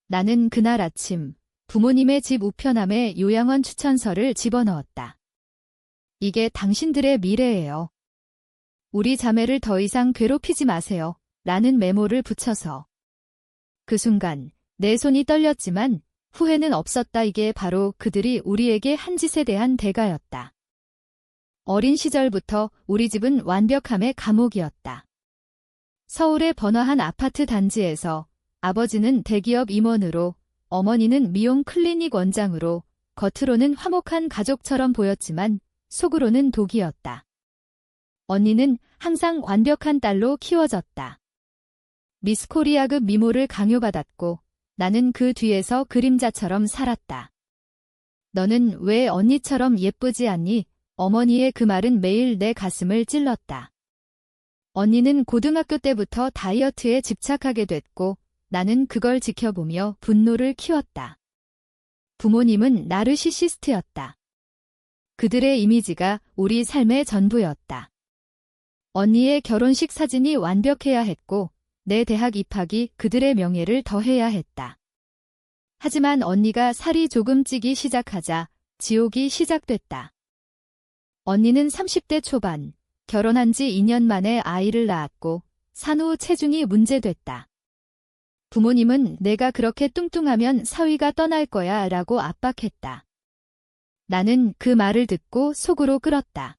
나는 그날 아침 부모님의 집 우편함에 요양원 추천서를 집어넣었다. 이게 당신들의 미래예요. 우리 자매를 더 이상 괴롭히지 마세요. 라는 메모를 붙여서. 그 순간 내 손이 떨렸지만 후회는 없었다. 이게 바로 그들이 우리에게 한 짓에 대한 대가였다. 어린 시절부터 우리 집은 완벽함의 감옥이었다. 서울의 번화한 아파트 단지에서 아버지는 대기업 임원으로, 어머니는 미용 클리닉 원장으로 겉으로는 화목한 가족처럼 보였지만 속으로는 독이었다. 언니는 항상 완벽한 딸로 키워졌다. 미스코리아급 미모를 강요받았고 나는 그 뒤에서 그림자처럼 살았다. 너는 왜 언니처럼 예쁘지 않니? 어머니의 그 말은 매일 내 가슴을 찔렀다. 언니는 고등학교 때부터 다이어트에 집착하게 됐고 나는 그걸 지켜보며 분노를 키웠다. 부모님은 나르시시스트였다. 그들의 이미지가 우리 삶의 전부였다. 언니의 결혼식 사진이 완벽해야 했고 내 대학 입학이 그들의 명예를 더해야 했다. 하지만 언니가 살이 조금 찌기 시작하자 지옥이 시작됐다. 언니는 30대 초반, 결혼한 지 2년 만에 아이를 낳았고 산후 체중이 문제됐다. 부모님은 내가 그렇게 뚱뚱하면 사위가 떠날 거야 라고 압박했다. 나는 그 말을 듣고 속으로 끓었다.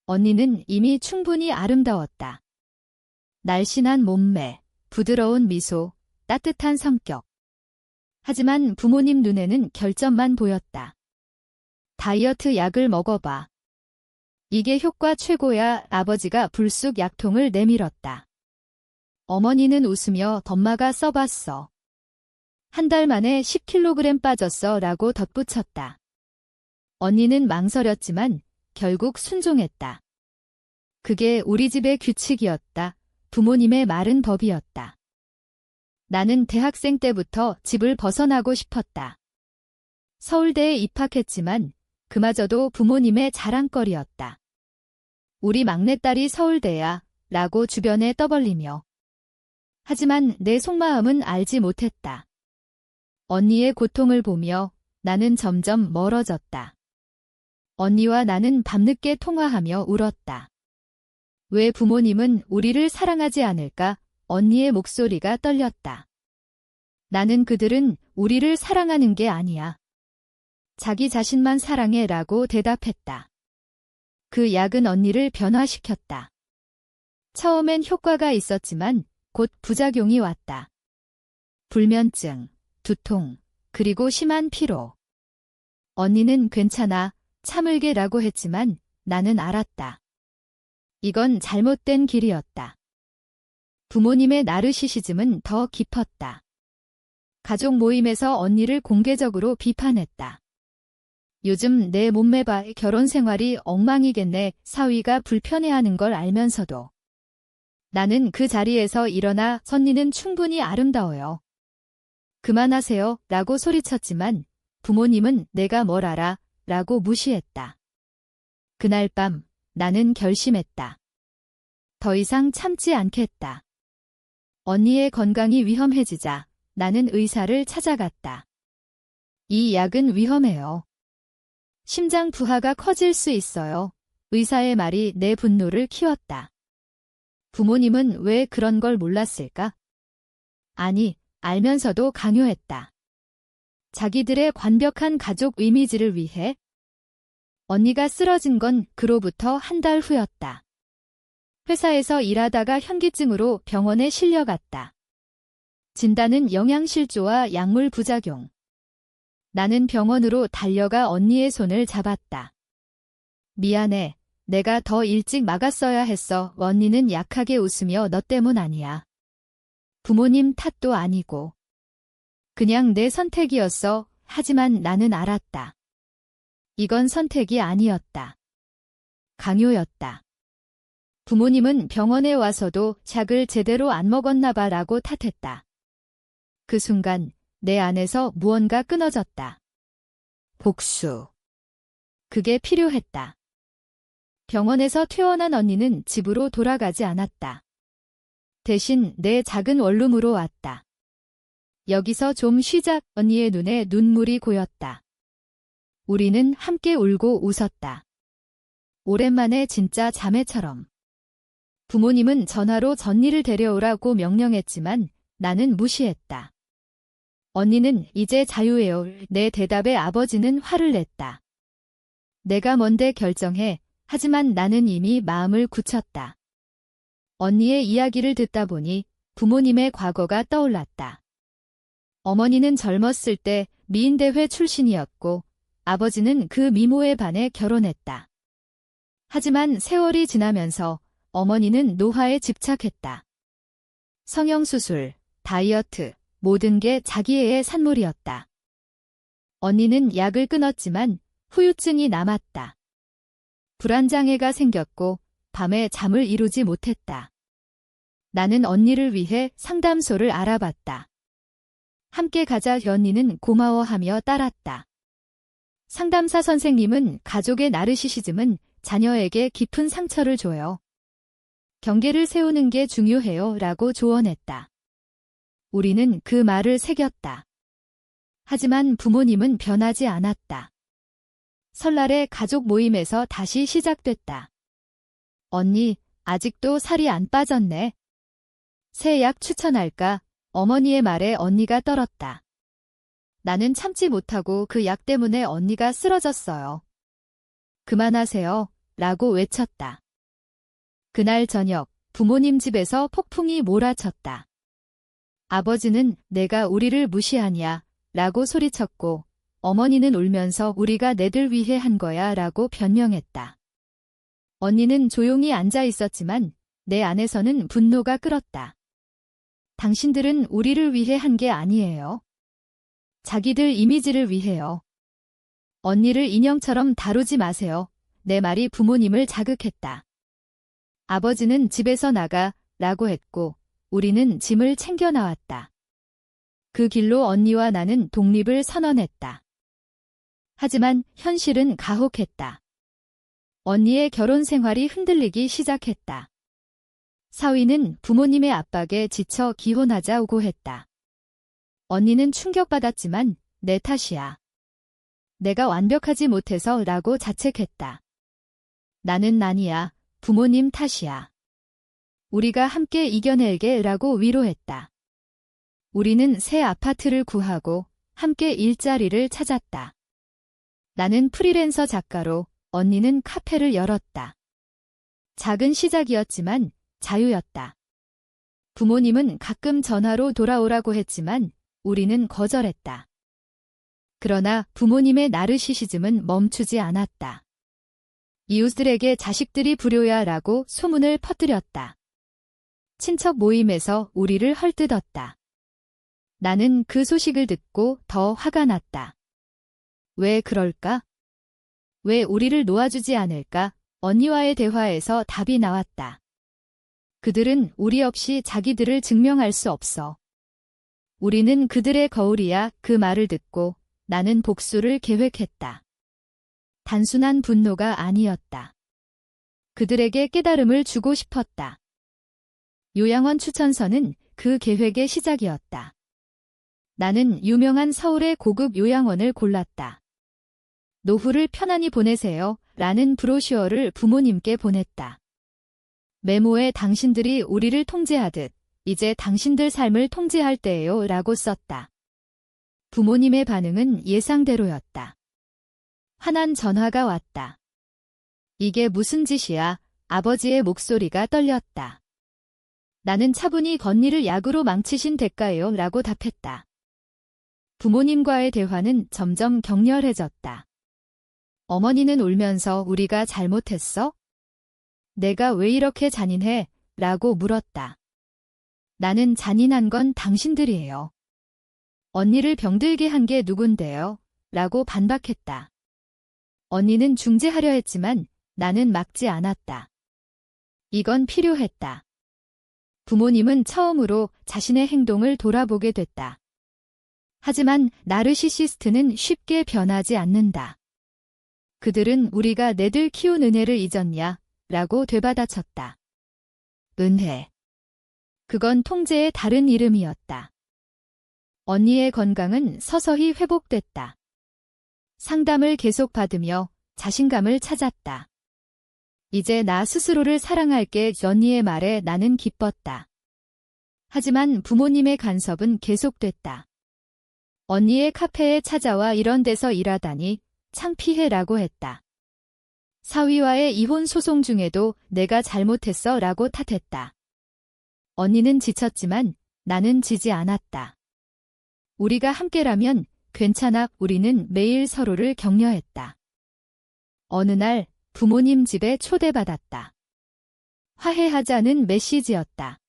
언니는 이미 충분히 아름다웠다. 날씬한 몸매, 부드러운 미소, 따뜻한 성격. 하지만 부모님 눈에는 결점만 보였다. 다이어트 약을 먹어봐. 이게 효과 최고야. 아버지가 불쑥 약통을 내밀었다. 어머니는 웃으며 덤마가 써봤어. 한 달 만에 10kg 빠졌어 라고 덧붙였다. 언니는 망설였지만 결국 순종했다. 그게 우리 집의 규칙이었다. 부모님의 말은 법이었다. 나는 대학생 때부터 집을 벗어나고 싶었다. 서울대에 입학했지만 그마저도 부모님의 자랑거리였다. 우리 막내딸이 서울대야 라고 주변에 떠벌리며. 하지만 내 속마음은 알지 못했다. 언니의 고통을 보며 나는 점점 멀어졌다. 언니와 나는 밤늦게 통화하며 울었다. 왜 부모님은 우리를 사랑하지 않을까? 언니의 목소리가 떨렸다. 나는 그들은 우리를 사랑하는 게 아니야. 자기 자신만 사랑해 라고 대답했다. 그 약은 언니를 변화시켰다. 처음엔 효과가 있었지만 곧 부작용이 왔다. 불면증, 두통, 그리고 심한 피로. 언니는 괜찮아, 참을게 라고 했지만 나는 알았다. 이건 잘못된 길이었다. 부모님의 나르시시즘은 더 깊었다. 가족 모임에서 언니를 공개적으로 비판했다. 요즘 내 몸매 봐. 결혼 생활이 엉망이겠네. 사위가 불편해하는 걸 알면서도. 나는 그 자리에서 일어나 선니는 충분히 아름다워요. 그만하세요 라고 소리쳤지만 부모님은 내가 뭘 알아 라고 무시했다. 그날 밤 나는 결심했다. 더 이상 참지 않겠다. 언니의 건강이 위험해지자 나는 의사를 찾아갔다. 이 약은 위험해요. 심장 부하가 커질 수 있어요. 의사의 말이 내 분노를 키웠다. 부모님은 왜 그런 걸 몰랐을까? 아니, 알면서도 강요했다. 자기들의 완벽한 가족 이미지를 위해. 언니가 쓰러진 건 그로부터 한 달 후였다. 회사에서 일하다가 현기증으로 병원에 실려갔다. 진단은 영양실조와 약물 부작용. 나는 병원으로 달려가 언니의 손을 잡았다. 미안해. 내가 더 일찍 막았어야 했어. 언니는 약하게 웃으며 너 때문 아니야. 부모님 탓도 아니고. 그냥 내 선택이었어. 하지만 나는 알았다. 이건 선택이 아니었다. 강요였다. 부모님은 병원에 와서도 약을 제대로 안 먹었나 봐라고 탓했다. 그 순간 내 안에서 무언가 끊어졌다. 복수. 그게 필요했다. 병원에서 퇴원한 언니는 집으로 돌아가지 않았다. 대신 내 작은 원룸으로 왔다. 여기서 좀 쉬자. 언니의 눈에 눈물이 고였다. 우리는 함께 울고 웃었다. 오랜만에 진짜 자매처럼. 부모님은 전화로 전니를 데려오라고 명령했지만 나는 무시했다. 언니는 이제 자유해요. 내 대답에 아버지는 화를 냈다. 내가 뭔데 결정해. 하지만 나는 이미 마음을 굳혔다. 언니의 이야기를 듣다 보니 부모님의 과거가 떠올랐다. 어머니는 젊었을 때 미인대회 출신이었고 아버지는 그 미모에 반해 결혼했다. 하지만 세월이 지나면서 어머니는 노화에 집착했다. 성형수술, 다이어트, 모든 게 자기애의 산물이었다. 언니는 약을 끊었지만 후유증이 남았다. 불안장애가 생겼고 밤에 잠을 이루지 못했다. 나는 언니를 위해 상담소를 알아봤다. 함께 가자. 언니는 고마워하며 따랐다. 상담사 선생님은 가족의 나르시시즘은 자녀에게 깊은 상처를 줘요. 경계를 세우는 게 중요해요. 라고 조언했다. 우리는 그 말을 새겼다. 하지만 부모님은 변하지 않았다. 설날에 가족 모임에서 다시 시작됐다. 언니, 아직도 살이 안 빠졌네. 새 약 추천할까? 어머니의 말에 언니가 떨었다. 나는 참지 못하고 그 약 때문에 언니가 쓰러졌어요. 그만하세요. 라고 외쳤다. 그날 저녁 부모님 집에서 폭풍이 몰아쳤다. 아버지는 내가 우리를 무시하냐? 라고 소리쳤고 어머니는 울면서 우리가 내들 위해 한 거야 라고 변명했다. 언니는 조용히 앉아 있었지만 내 안에서는 분노가 끓었다. 당신들은 우리를 위해 한 게 아니에요. 자기들 이미지를 위해요. 언니를 인형처럼 다루지 마세요. 내 말이 부모님을 자극했다. 아버지는 집에서 나가 라고 했고 우리는 짐을 챙겨 나왔다. 그 길로 언니와 나는 독립을 선언했다. 하지만 현실은 가혹했다. 언니의 결혼 생활이 흔들리기 시작했다. 사위는 부모님의 압박에 지쳐 기혼하자고 했다. 언니는 충격받았지만 내 탓이야. 내가 완벽하지 못해서 라고 자책했다. 나는 아니야. 부모님 탓이야. 우리가 함께 이겨낼게 라고 위로했다. 우리는 새 아파트를 구하고 함께 일자리를 찾았다. 나는 프리랜서 작가로 언니는 카페를 열었다. 작은 시작이었지만 자유였다. 부모님은 가끔 전화로 돌아오라고 했지만 우리는 거절했다. 그러나 부모님의 나르시시즘은 멈추지 않았다. 이웃들에게 자식들이 불효야라고 소문을 퍼뜨렸다. 친척 모임에서 우리를 헐뜯었다. 나는 그 소식을 듣고 더 화가 났다. 왜 그럴까? 왜 우리를 놓아주지 않을까? 언니와의 대화에서 답이 나왔다. 그들은 우리 없이 자기들을 증명할 수 없어. 우리는 그들의 거울이야. 그 말을 듣고 나는 복수를 계획했다. 단순한 분노가 아니었다. 그들에게 깨달음을 주고 싶었다. 요양원 추천서는 그 계획의 시작이었다. 나는 유명한 서울의 고급 요양원을 골랐다. 노후를 편안히 보내세요. 라는 브로슈어를 부모님께 보냈다. 메모에 당신들이 우리를 통제하듯 이제 당신들 삶을 통제할 때예요. 라고 썼다. 부모님의 반응은 예상대로였다. 화난 전화가 왔다. 이게 무슨 짓이야? 아버지의 목소리가 떨렸다. 나는 차분히 건니를 약으로 망치신 대가예요. 라고 답했다. 부모님과의 대화는 점점 격렬해졌다. 어머니는 울면서 우리가 잘못했어? 내가 왜 이렇게 잔인해? 라고 물었다. 나는 잔인한 건 당신들이에요. 언니를 병들게 한 게 누군데요? 라고 반박했다. 언니는 중재하려 했지만 나는 막지 않았다. 이건 필요했다. 부모님은 처음으로 자신의 행동을 돌아보게 됐다. 하지만 나르시시스트는 쉽게 변하지 않는다. 그들은 우리가 내들 키운 은혜를 잊었냐? 라고 되받아쳤다. 은혜. 그건 통제의 다른 이름이었다. 언니의 건강은 서서히 회복됐다. 상담을 계속 받으며 자신감을 찾았다. 이제 나 스스로를 사랑할게. 언니의 말에 나는 기뻤다. 하지만 부모님의 간섭은 계속됐다. 언니의 카페에 찾아와 이런 데서 일하다니 창피해라고 했다. 사위와의 이혼 소송 중에도 내가 잘못했어 라고 탓했다. 언니는 지쳤지만 나는 지지 않았다. 우리가 함께라면 괜찮아. 우리는 매일 서로를 격려했다. 어느 날 부모님 집에 초대받았다. 화해하자는 메시지였다.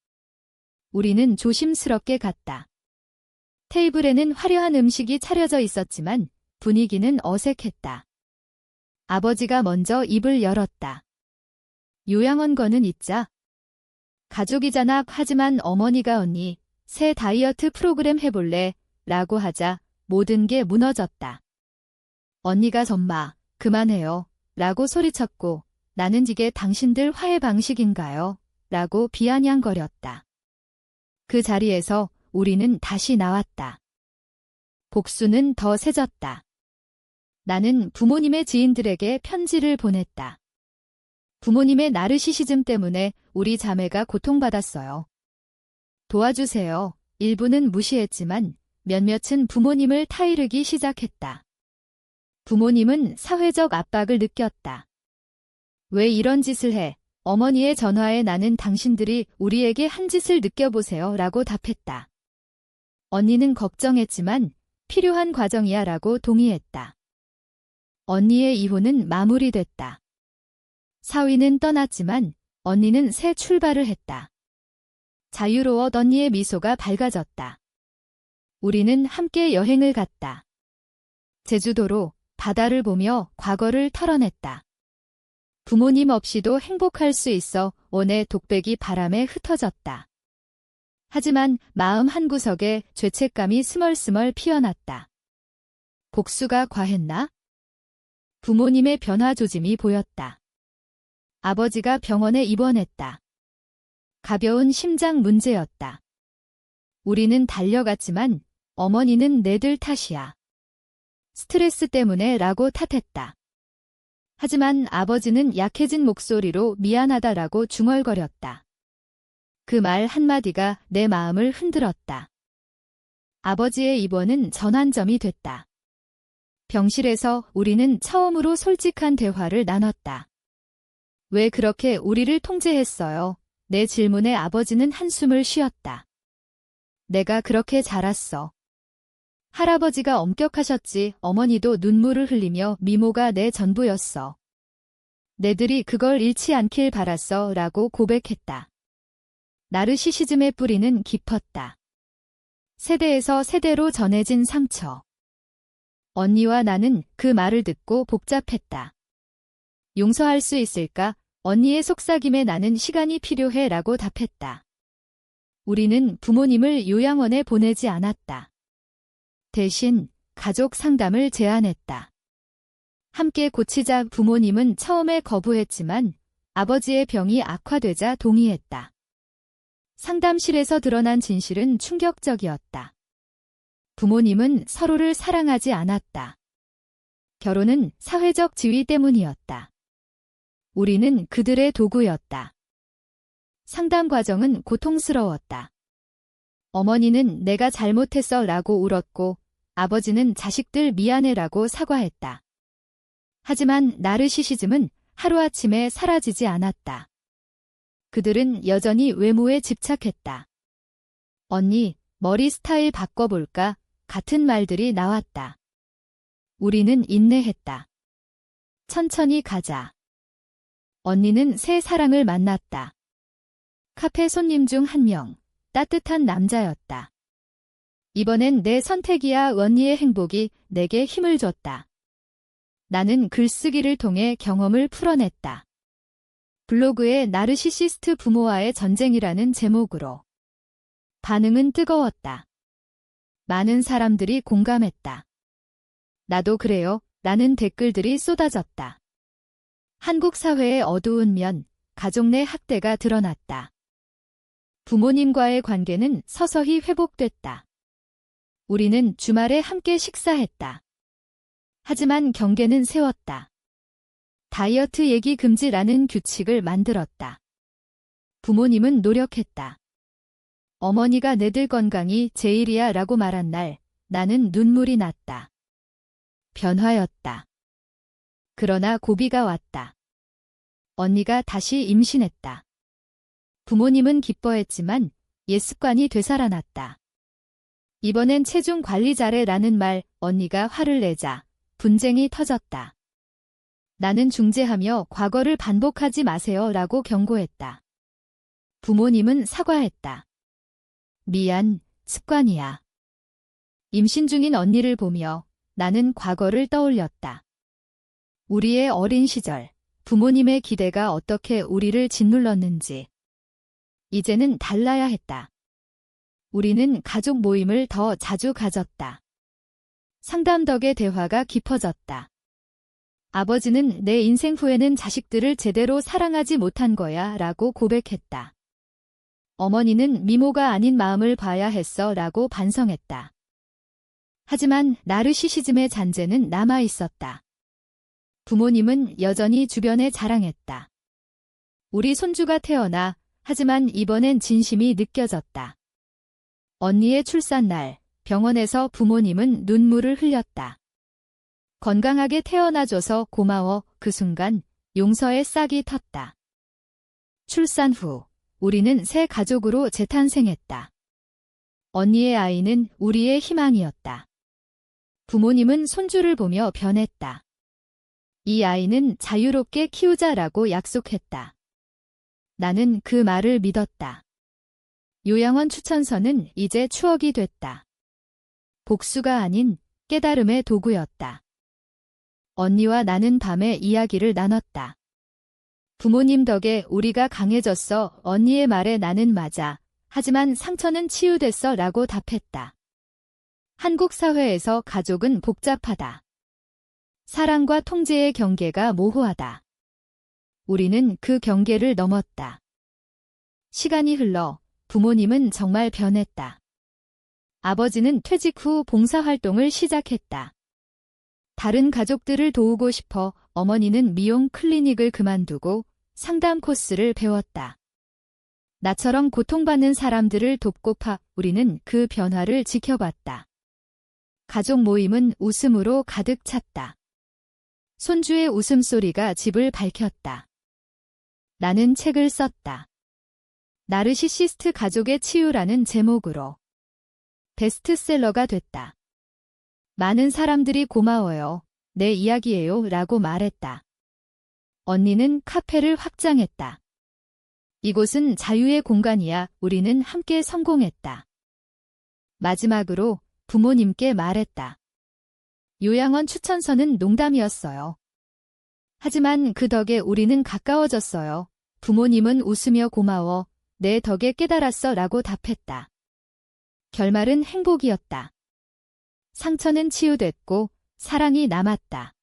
우리는 조심스럽게 갔다. 테이블에는 화려한 음식이 차려져 있었지만 분위기는 어색했다. 아버지가 먼저 입을 열었다. 요양원 거는 있자. 가족이잖아. 하지만 어머니가 언니, 새 다이어트 프로그램 해볼래? 라고 하자 모든 게 무너졌다. 언니가 전마, 그만해요. 라고 소리쳤고 나는 이게 당신들 화해 방식인가요? 라고 비아냥거렸다. 그 자리에서 우리는 다시 나왔다. 복수는 더 세졌다. 나는 부모님의 지인들에게 편지를 보냈다. 부모님의 나르시시즘 때문에 우리 자매가 고통받았어요. 도와주세요. 일부는 무시했지만 몇몇은 부모님을 타이르기 시작했다. 부모님은 사회적 압박을 느꼈다. 왜 이런 짓을 해? 어머니의 전화에 나는 당신들이 우리에게 한 짓을 느껴보세요 라고 답했다. 언니는 걱정했지만 필요한 과정이야 라고 동의했다. 언니의 이혼은 마무리됐다. 사위는 떠났지만 언니는 새 출발을 했다. 자유로워 언니의 미소가 밝아졌다. 우리는 함께 여행을 갔다. 제주도로 바다를 보며 과거를 털어냈다. 부모님 없이도 행복할 수 있어. 온의 독백이 바람에 흩어졌다. 하지만 마음 한구석에 죄책감이 스멀스멀 피어났다. 복수가 과했나? 부모님의 변화 조짐이 보였다. 아버지가 병원에 입원했다. 가벼운 심장 문제였다. 우리는 달려갔지만 어머니는 내들 탓이야. 스트레스 때문에 라고 탓했다. 하지만 아버지는 약해진 목소리로 미안하다라고 중얼거렸다. 그 말 한마디가 내 마음을 흔들었다. 아버지의 입원은 전환점이 됐다. 병실에서 우리는 처음으로 솔직한 대화를 나눴다. 왜 그렇게 우리를 통제했어요? 내 질문에 아버지는 한숨을 쉬었다. 내가 그렇게 자랐어. 할아버지가 엄격하셨지. 어머니도 눈물을 흘리며 미모가 내 전부였어. 내들이 그걸 잃지 않길 바랐어 라고 고백했다. 나르시시즘의 뿌리는 깊었다. 세대에서 세대로 전해진 상처. 언니와 나는 그 말을 듣고 복잡했다. 용서할 수 있을까? 언니의 속삭임에 나는 시간이 필요해 라고 답했다. 우리는 부모님을 요양원에 보내지 않았다. 대신 가족 상담을 제안했다. 함께 고치자. 부모님은 처음에 거부했지만 아버지의 병이 악화되자 동의했다. 상담실에서 드러난 진실은 충격적이었다. 부모님은 서로를 사랑하지 않았다. 결혼은 사회적 지위 때문이었다. 우리는 그들의 도구였다. 상담 과정은 고통스러웠다. 어머니는 내가 잘못했어 라고 울었고 아버지는 자식들 미안해라고 사과했다. 하지만 나르시시즘은 하루아침에 사라지지 않았다. 그들은 여전히 외모에 집착했다. 언니, 머리 스타일 바꿔볼까? 같은 말들이 나왔다. 우리는 인내했다. 천천히 가자. 언니는 새 사랑을 만났다. 카페 손님 중 한 명, 따뜻한 남자였다. 이번엔 내 선택이야. 언니의 행복이 내게 힘을 줬다. 나는 글쓰기를 통해 경험을 풀어냈다. 블로그에 나르시시스트 부모와의 전쟁이라는 제목으로. 반응은 뜨거웠다. 많은 사람들이 공감했다. 나도 그래요. 라는 댓글들이 쏟아졌다. 한국 사회의 어두운 면, 가족 내 학대가 드러났다. 부모님과의 관계는 서서히 회복됐다. 우리는 주말에 함께 식사했다. 하지만 경계는 세웠다. 다이어트 얘기 금지라는 규칙을 만들었다. 부모님은 노력했다. 어머니가 내들 건강이 제일이야 라고 말한 날 나는 눈물이 났다. 변화였다. 그러나 고비가 왔다. 언니가 다시 임신했다. 부모님은 기뻐했지만 옛 습관이 되살아났다. 이번엔 체중 관리 잘해라는 말 언니가 화를 내자 분쟁이 터졌다. 나는 중재하며 과거를 반복하지 마세요 라고 경고했다. 부모님은 사과했다. 미안, 습관이야. 임신 중인 언니를 보며 나는 과거를 떠올렸다. 우리의 어린 시절, 부모님의 기대가 어떻게 우리를 짓눌렀는지. 이제는 달라야 했다. 우리는 가족 모임을 더 자주 가졌다. 상담 덕에 대화가 깊어졌다. 아버지는 내 인생 후에는 자식들을 제대로 사랑하지 못한 거야 라고 고백했다. 어머니는 미모가 아닌 마음을 봐야 했어 라고 반성했다. 하지만 나르시시즘의 잔재는 남아 있었다. 부모님은 여전히 주변에 자랑했다. 우리 손주가 태어나 하지만 이번엔 진심이 느껴졌다. 언니의 출산날 병원에서 부모님은 눈물을 흘렸다. 건강하게 태어나줘서 고마워. 그 순간 용서의 싹이 텄다. 출산 후 우리는 새 가족으로 재탄생했다. 언니의 아이는 우리의 희망이었다. 부모님은 손주를 보며 변했다. 이 아이는 자유롭게 키우자라고 약속했다. 나는 그 말을 믿었다. 요양원 추천서는 이제 추억이 됐다. 복수가 아닌 깨달음의 도구였다. 언니와 나는 밤에 이야기를 나눴다. 부모님 덕에 우리가 강해졌어. 언니의 말에 나는 맞아. 하지만 상처는 치유됐어 라고 답했다. 한국 사회에서 가족은 복잡하다. 사랑과 통제의 경계가 모호하다. 우리는 그 경계를 넘었다. 시간이 흘러 부모님은 정말 변했다. 아버지는 퇴직 후 봉사활동을 시작했다. 다른 가족들을 도우고 싶어 어머니는 미용 클리닉을 그만두고 상담 코스를 배웠다. 나처럼 고통받는 사람들을 돕고파 우리는 그 변화를 지켜봤다. 가족 모임은 웃음으로 가득 찼다. 손주의 웃음소리가 집을 밝혔다. 나는 책을 썼다. 나르시시스트 가족의 치유라는 제목으로 베스트셀러가 됐다. 많은 사람들이 고마워요. 내 이야기예요 라고 말했다. 언니는 카페를 확장했다. 이곳은 자유의 공간이야. 우리는 함께 성공했다. 마지막으로 부모님께 말했다. 요양원 추천서는 농담이었어요. 하지만 그 덕에 우리는 가까워졌어요. 부모님은 웃으며 고마워. 내 덕에 깨달았어 라고 답했다. 결말은 행복이었다. 상처는 치유됐고 사랑이 남았다.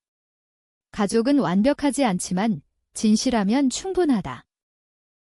가족은 완벽하지 않지만 진실하면 충분하다.